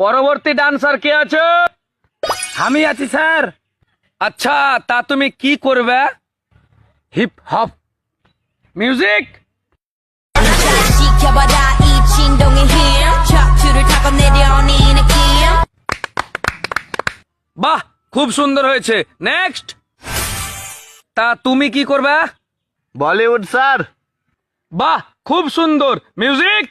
পরবর্তী ডান্সার কে আছে? আমি আছি স্যার। আচ্ছা, তা তুমি কি করবে? Hip hop music. 지켜봐라 이 진동의 힘 척추를 타고 내려오는 느낌 বাহ, খুব সুন্দর হয়েছে। নেক্সট। তা তুমি কি করবে? বলিউড স্যার। বাহ, খুব সুন্দর। মিউজিক।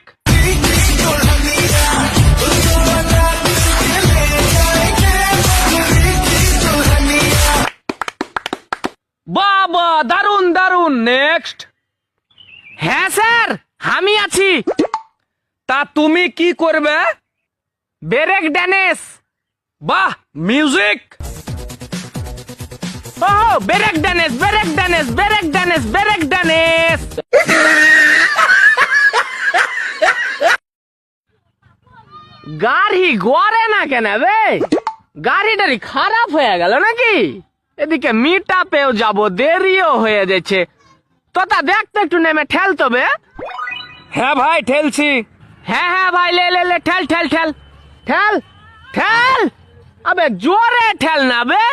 বাহ বাহ, দারুন দারুন। নেক্সট। হ্যাঁ স্যার, আমি আছি। তা তুমি কি করবে? Break dance. বাহ, মিউজিক। ও break dance, break dance, break dance, break dance. গাড়ি গড়ে না কেন বে? গাড়িটারি খারাপ হয়ে গেল নাকি? এদিকে মিটা পেও যাবো, দেরিও হয়ে যাচ্ছে। তোতা দেখতে একটু নেমে ঠেলতো বে। হ্যাঁ ভাই, ঠেলছি। হ্যাঁ হ্যাঁ ভাই, লে লে লে, ঠেল ঠেল ঠেল ঠেল ঠেল। আবে জোরে ঠেল না বে,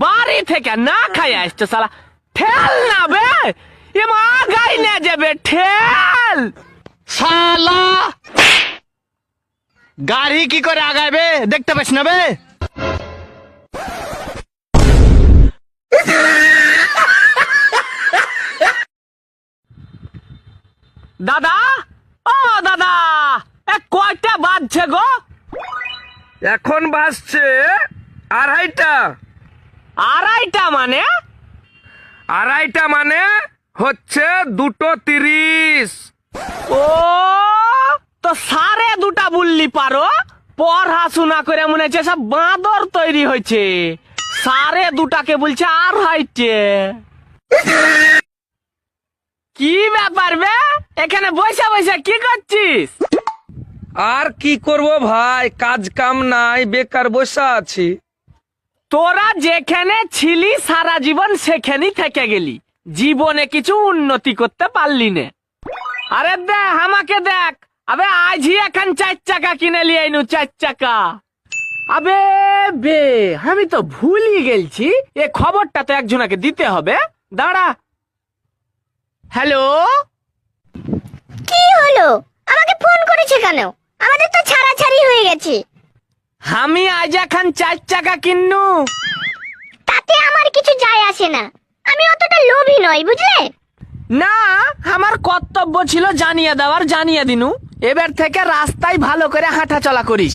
বাড়ি থেকে না খাই আসছে সালা। ঠেল না বে, এমা গাড়ি নিয়ে যাবে। ঠেল শালা গাড়ি কি করে আগাইবে দেখতে পাস না বে? দাদা, ও দাদা, কয়টা বাজছে গো? এখন বাজছে 2:30। 2:30 মানে? 2:30 মানে হচ্ছে 2:30। ও তো 2:30 বললি পারো? পড়াশোনা করে মনে হচ্ছে সব বাঁদর তৈরি হয়েছে। 2:30 বলছে 2:30। কি ব্যাপার বে, এখানে বসে বসে কি করছিস? আর কি করব ভাই, কাজ কাম নাই, বেকার বসে আছি। তোরা যেখানে ছিলি সারা জীবন সেখানেই থেকে গেলি, জীবনে কিছু উন্নতি করতে পারলি না। আরে দেখ আমাকে দেখ, আবে আজই এখন 4 চাকা কিনে লিয়ে আইনু। 4 চাকা। আবে বে, আমি তো ভুলই গেলছি, এ খবরটা তো একজনকে দিতে হবে। দাঁড়া। হ্যালো, কি হলো? আমাকে ফোন করেছে কেন? আমাদের তো ছাড়াছাড়ি হয়ে গেছে। আমি আজ এখন 4 চাকা কিন্নু। তাতে আমার কিছু যায় আসে না, আমি অতটা লোভী নই, বুঝলে? না, আমার কর্তব্য ছিল জানিয়ে দেওয়ার, জানিয়ে দিনু। এবার থেকে রাস্তায় ভালো করে হাঁটা চলা করিস।